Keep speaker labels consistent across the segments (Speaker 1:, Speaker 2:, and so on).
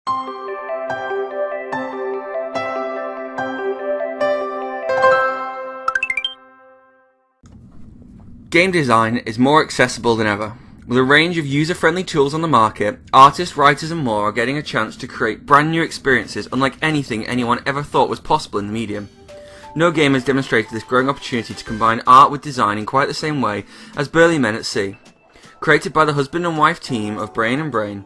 Speaker 1: Game design is more accessible than ever. With a range of user-friendly tools on the market, artists, writers and more are getting a chance to create brand new experiences unlike anything anyone ever thought was possible in the medium. No game has demonstrated this growing opportunity to combine art with design in quite the same way as Burly Men at Sea. Created by the husband and wife team of Brain and Brain,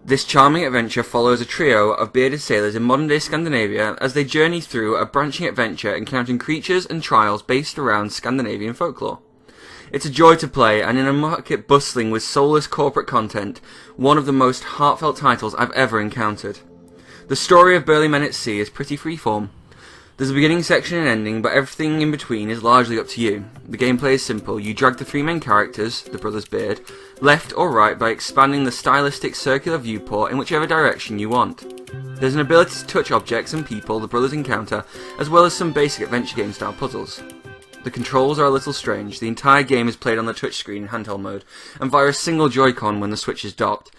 Speaker 1: this charming adventure follows a trio of bearded sailors in modern-day Scandinavia as they journey through a branching adventure encountering creatures and trials based around Scandinavian folklore. It's a joy to play, and in a market bustling with soulless corporate content, one of the most heartfelt titles I've ever encountered. The story of Burly Men at Sea is pretty freeform. There's a beginning section and ending, but everything in between is largely up to you. The gameplay is simple. You drag the three main characters, the brothers Beard, left or right by expanding the stylistic circular viewport in whichever direction you want. There's an ability to touch objects and people the brothers encounter, as well as some basic adventure game style puzzles. The controls are a little strange. The entire game is played on the touchscreen in handheld mode, and via a single Joy-Con when the Switch is docked.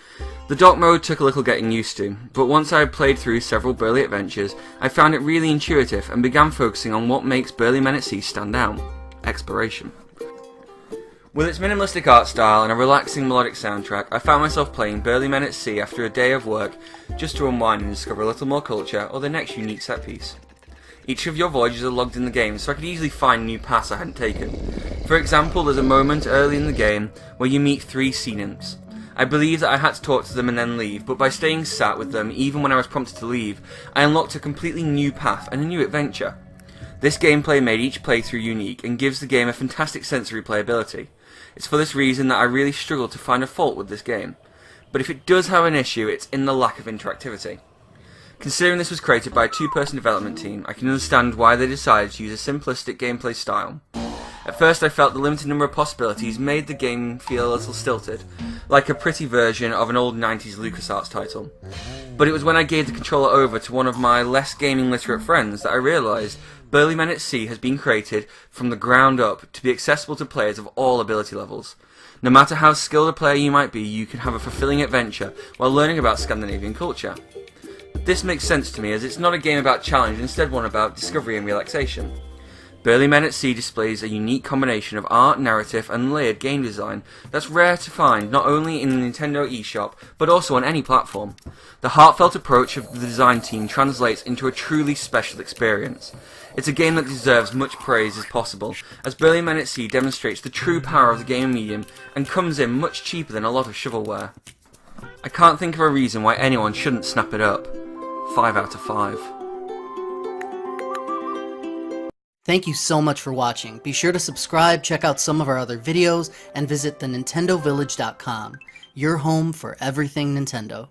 Speaker 1: The dock mode took a little getting used to, but once I had played through several Burly adventures, I found it really intuitive and began focusing on what makes Burly Men at Sea stand out: exploration. With its minimalistic art style and a relaxing melodic soundtrack, I found myself playing Burly Men at Sea after a day of work just to unwind and discover a little more culture or the next unique set piece. Each of your voyages are logged in the game, so I could easily find new paths I hadn't taken. For example, there's a moment early in the game where you meet three sea nymphs. I believed that I had to talk to them and then leave, but by staying sat with them even when I was prompted to leave, I unlocked a completely new path and a new adventure. This gameplay made each playthrough unique and gives the game a fantastic sense of replayability. It's for this reason that I really struggled to find a fault with this game. But if it does have an issue, it's in the lack of interactivity. Considering this was created by a two-person development team, I can understand why they decided to use a simplistic gameplay style. At first I felt the limited number of possibilities made the game feel a little stilted, like a pretty version of an old 90s LucasArts title. But it was when I gave the controller over to one of my less gaming literate friends that I realised Burly Men at Sea has been created from the ground up to be accessible to players of all ability levels. No matter how skilled a player you might be, you can have a fulfilling adventure while learning about Scandinavian culture. This makes sense to me as it's not a game about challenge, instead one about discovery and relaxation. Burly Men at Sea displays a unique combination of art, narrative and layered game design that's rare to find not only in the Nintendo eShop but also on any platform. The heartfelt approach of the design team translates into a truly special experience. It's a game that deserves much praise as possible, as Burly Men at Sea demonstrates the true power of the game medium and comes in much cheaper than a lot of shovelware. I can't think of a reason why anyone shouldn't snap it up. 5 out of 5.
Speaker 2: Thank you so much for watching. Be sure to subscribe, check out some of our other videos, and visit thenintendovillage.com, your home for everything Nintendo.